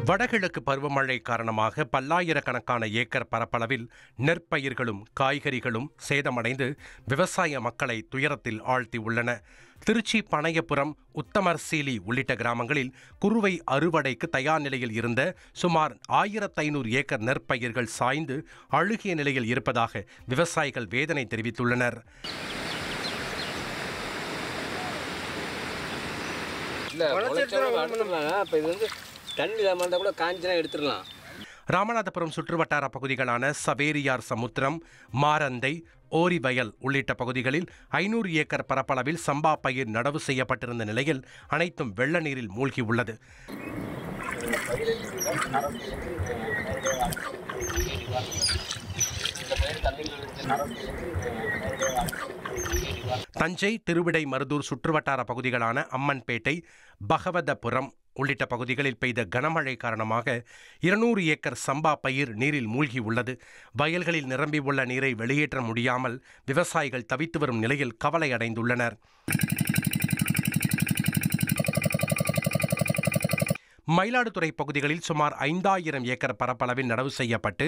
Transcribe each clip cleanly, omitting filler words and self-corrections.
வடகிழக்கு பருவமழை காரணமாக பல்லாயிரக்கணக்கான ஏக்கர் பரப்பளவில் நெற்பயிர்களும் காய்கறிகளும் சேதமடைந்து விவசாய மக்களை துயரத்தில் ஆழ்த்தியுள்ளன. திருச்சி, பனையபுரம், உத்தமர்சீலி உள்ளிட்ட கிராமங்களில் குறுவை அறுவடைக்கு தயார் நிலையில் இருந்த சுமார் 1500 ஏக்கர் நெற்பயிர்கள் சாய்ந்து அழுகிய நிலையில் இருப்பதாக விவசாயிகள் வேதனை தெரிவித்துள்ளனர். ராமநாதபுரம் சுற்றுவட்டார பகுதிகளான சவேரியார் சமுத்திரம், மாரந்தை, ஓரிவயல் உள்ளிட்ட பகுதிகளில் 500 ஏக்கர் பரப்பளவில் சம்பா பயிர் நடவு செய்யப்பட்டிருந்த நிலையில் அனைத்தும் வெள்ள நீரில் மூழ்கியுள்ளது. தஞ்சை, திருவிடைமருதூர் சுற்றுவட்டார பகுதிகளான அம்மன்பேட்டை, பகவதபுரம் உள்ளிட்ட பகுதிகளில் பெய்த கனமழை காரணமாக 200 ஏக்கர் சம்பா பயிர் நீரில் மூழ்கியுள்ளது. வயல்களில் நிரம்பியுள்ள நீரை வெளியேற்ற முடியாமல் விவசாயிகள் தவித்து வரும் நிலையில் கவலை அடைந்துள்ளனர். மயிலாடுதுறை பகுதிகளில் சுமார் 5000 ஏக்கர் பரப்பளவில் நடவு செய்யப்பட்டு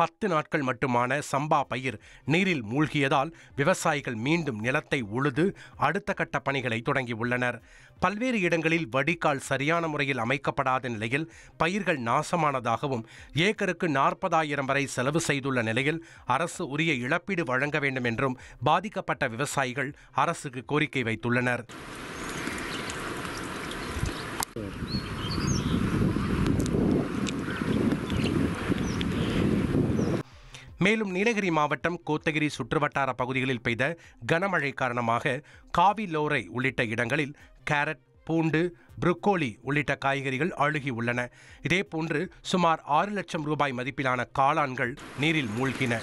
10 நாட்கள் மட்டுமான சம்பா பயிர் நீரில் மூழ்கியதால் விவசாயிகள் மீண்டும் நிலத்தை உழுது அடுத்த கட்ட பணிகளை தொடங்கியுள்ளனர். பல்வேறு இடங்களில் வடிகால் சரியான முறையில் அமைக்கப்படாத நிலையில் பயிர்கள் நாசமானதாகவும் ஏக்கருக்கு 40,000 வரை செலவு செய்துள்ள நிலையில் அரசு உரிய இழப்பீடு வழங்க வேண்டும் என்றும் பாதிக்கப்பட்ட விவசாயிகள் அரசுக்கு கோரிக்கை வைத்துள்ளனர். மேலும் நீலகிரி மாவட்டம் கோத்தகிரி சுற்றுவட்டார பகுதிகளில் பெய்த கனமழை காரணமாக காவிலோரை உள்ளிட்ட இடங்களில் கேரட், பூண்டு, புரோக்கோலி உள்ளிட்ட காய்கறிகள் அழுகி உள்ளன. இதேபோன்று சுமார் 6 லட்சம் ரூபாய் மதிப்பிலான காளான்கள் நீரில் மூழ்கின.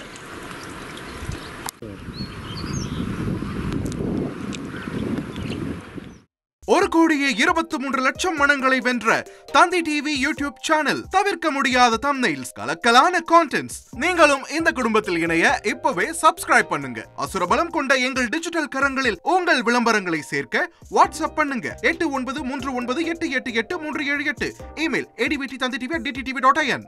ஒரு கோடியே 23 லட்சம் மனங்களை வென்ற தந்தி டிவி யூடியூப் சேனல். தவிர்க்க முடியாத தம்ப்நெயில்ஸ், கலக்கலான கான்டென்ட்ஸ். நீங்களும் இந்த குடும்பத்தில் இணைய இப்பவே சப்ஸ்கிரைப் பண்ணுங்க. அசுரபலம் கொண்ட எங்கள் டிஜிட்டல் கரங்களில் உங்கள் விளம்பரங்களை சேர்க்க வாட்ஸ்அப் பண்ணுங்க. 8939888838. Email advtthanditv@dttv.in.